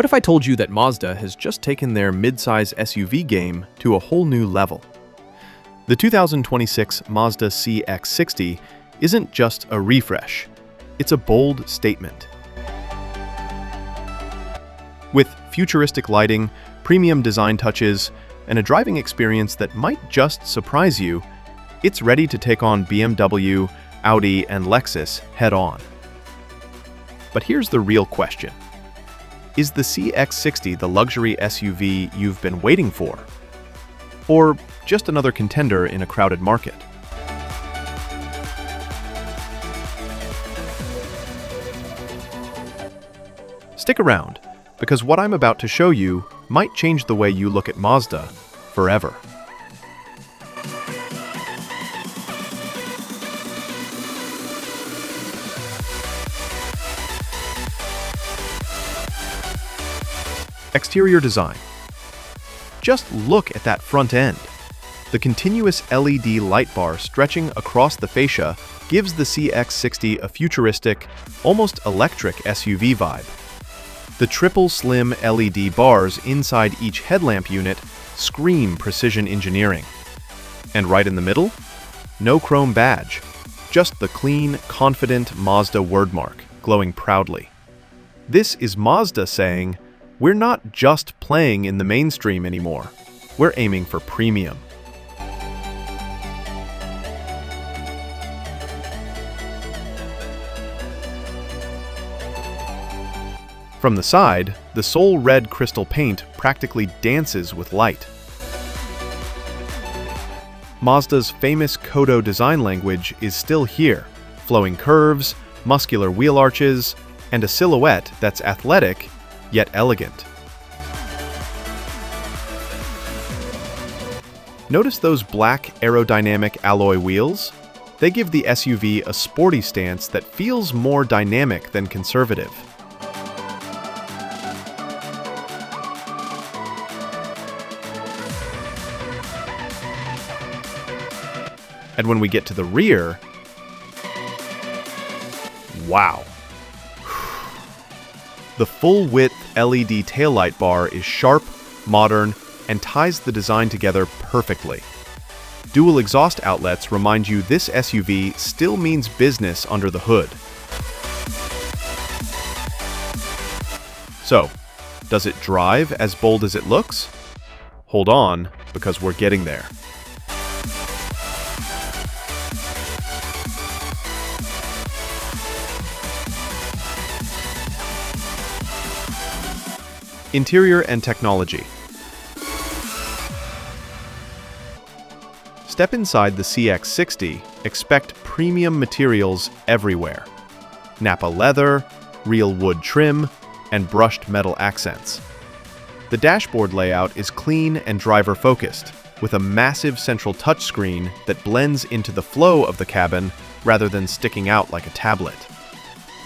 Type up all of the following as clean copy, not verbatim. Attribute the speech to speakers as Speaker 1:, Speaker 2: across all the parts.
Speaker 1: What if I told you that Mazda has just taken their midsize SUV game to a whole new level? The 2026 Mazda CX-60 isn't just a refresh, it's a bold statement. With futuristic lighting, premium design touches, and a driving experience that might just surprise you, it's ready to take on BMW, Audi, and Lexus head-on. But here's the real question. Is the CX-60 the luxury SUV you've been waiting for? Or just another contender in a crowded market? Stick around, because what I'm about to show you might change the way you look at Mazda forever. Exterior design. Just look at that front end. The continuous LED light bar stretching across the fascia gives the CX-60 a futuristic, almost electric SUV vibe. The triple slim LED bars inside each headlamp unit scream precision engineering. And right in the middle, no chrome badge, just the clean, confident Mazda wordmark glowing proudly. This is Mazda saying, we're not just playing in the mainstream anymore, we're aiming for premium. From the side, the Soul Red crystal paint practically dances with light. Mazda's famous KODO design language is still here, flowing curves, muscular wheel arches, and a silhouette that's athletic yet elegant. Notice those black aerodynamic alloy wheels? They give the SUV a sporty stance that feels more dynamic than conservative. And when we get to the rear, wow! The full-width LED taillight bar is sharp, modern, and ties the design together perfectly. Dual exhaust outlets remind you this SUV still means business under the hood. So, does it drive as bold as it looks? Hold on, because we're getting there. Interior and technology. Step inside the CX-60, expect premium materials everywhere. Nappa leather, real wood trim, and brushed metal accents. The dashboard layout is clean and driver-focused, with a massive central touchscreen that blends into the flow of the cabin rather than sticking out like a tablet.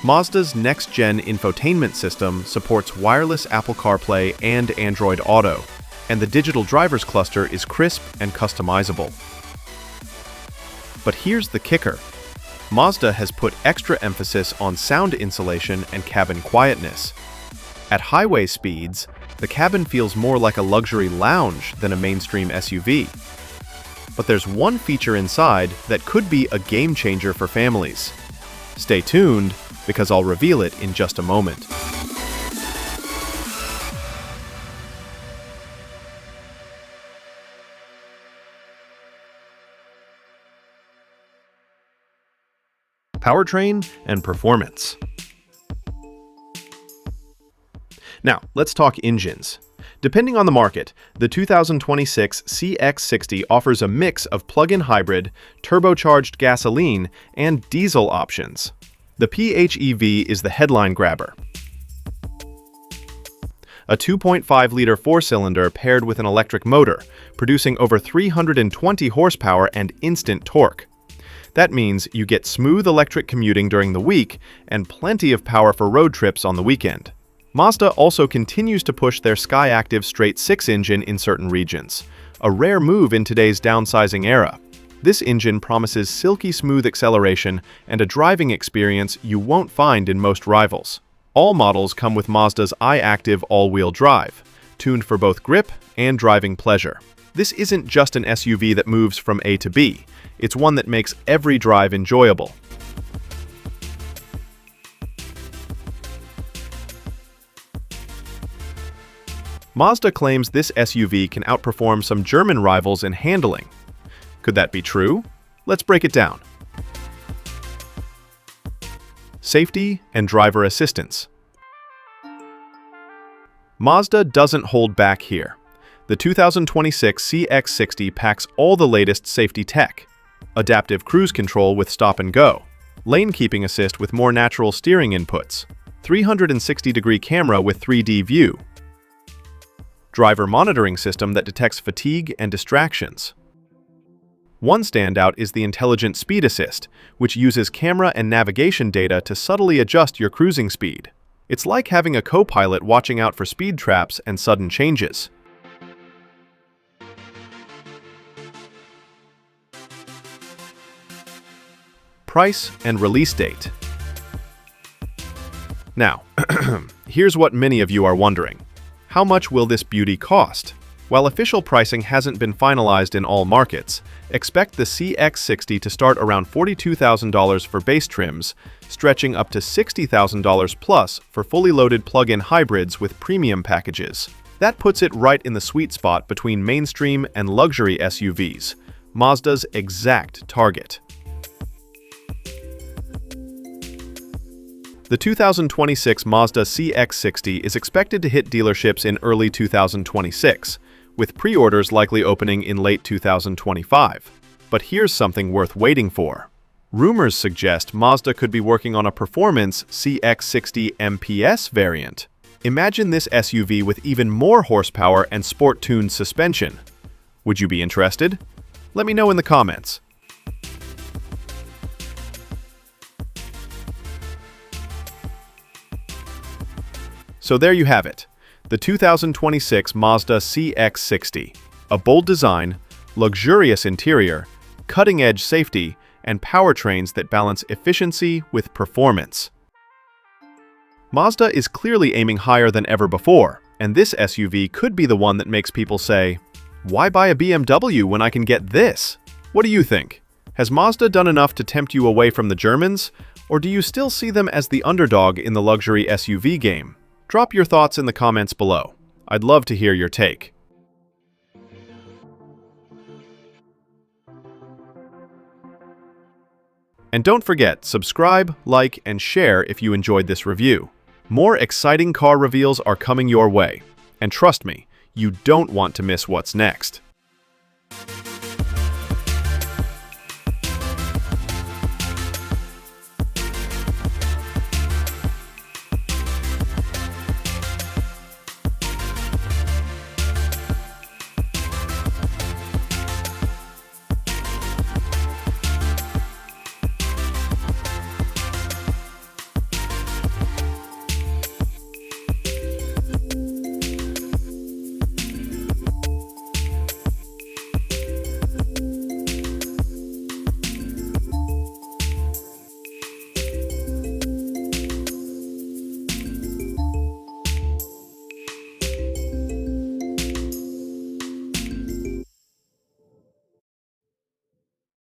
Speaker 1: Mazda's next-gen infotainment system supports wireless Apple CarPlay and Android Auto, and the digital driver's cluster is crisp and customizable. But here's the kicker. Mazda has put extra emphasis on sound insulation and cabin quietness. At highway speeds, the cabin feels more like a luxury lounge than a mainstream SUV. But there's one feature inside that could be a game-changer for families. Stay tuned, because I'll reveal it in just a moment. Powertrain and performance. Now, let's talk engines. Depending on the market, the 2026 CX-60 offers a mix of plug-in hybrid, turbocharged gasoline, and diesel options. The PHEV is the headline grabber. A 2.5-liter four-cylinder paired with an electric motor, producing over 320 horsepower and instant torque. That means you get smooth electric commuting during the week and plenty of power for road trips on the weekend. Mazda also continues to push their Skyactiv straight-six engine in certain regions, a rare move in today's downsizing era. This engine promises silky smooth acceleration and a driving experience you won't find in most rivals. All models come with Mazda's iActive all-wheel drive, tuned for both grip and driving pleasure. This isn't just an SUV that moves from A to B, it's one that makes every drive enjoyable. Mazda claims this SUV can outperform some German rivals in handling. Could that be true? Let's break it down. Safety and driver assistance. Mazda doesn't hold back here. The 2026 CX-60 packs all the latest safety tech. Adaptive cruise control with stop and go, lane keeping assist with more natural steering inputs, 360-degree camera with 3D view, driver monitoring system that detects fatigue and distractions. One standout is the intelligent speed assist, which uses camera and navigation data to subtly adjust your cruising speed. It's like having a co-pilot watching out for speed traps and sudden changes. Price and release date. Now, here's what many of you are wondering. How much will this beauty cost? While official pricing hasn't been finalized in all markets, expect the CX-60 to start around $42,000 for base trims, stretching up to $60,000 plus for fully loaded plug-in hybrids with premium packages. That puts it right in the sweet spot between mainstream and luxury SUVs, Mazda's exact target. The 2026 Mazda CX-60 is expected to hit dealerships in early 2026, with pre-orders likely opening in late 2025. But here's something worth waiting for. Rumors suggest Mazda could be working on a performance CX-60 MPS variant. Imagine this SUV with even more horsepower and sport-tuned suspension. Would you be interested? Let me know in the comments. So there you have it, the 2026 Mazda CX-60. A bold design, luxurious interior, cutting-edge safety, and powertrains that balance efficiency with performance. Mazda is clearly aiming higher than ever before, and this SUV could be the one that makes people say, "Why buy a BMW when I can get this?" What do you think? Has Mazda done enough to tempt you away from the Germans, or do you still see them as the underdog in the luxury SUV game? Drop your thoughts in the comments below. I'd love to hear your take. And don't forget, subscribe, like, and share if you enjoyed this review. More exciting car reveals are coming your way. And trust me, you don't want to miss what's next.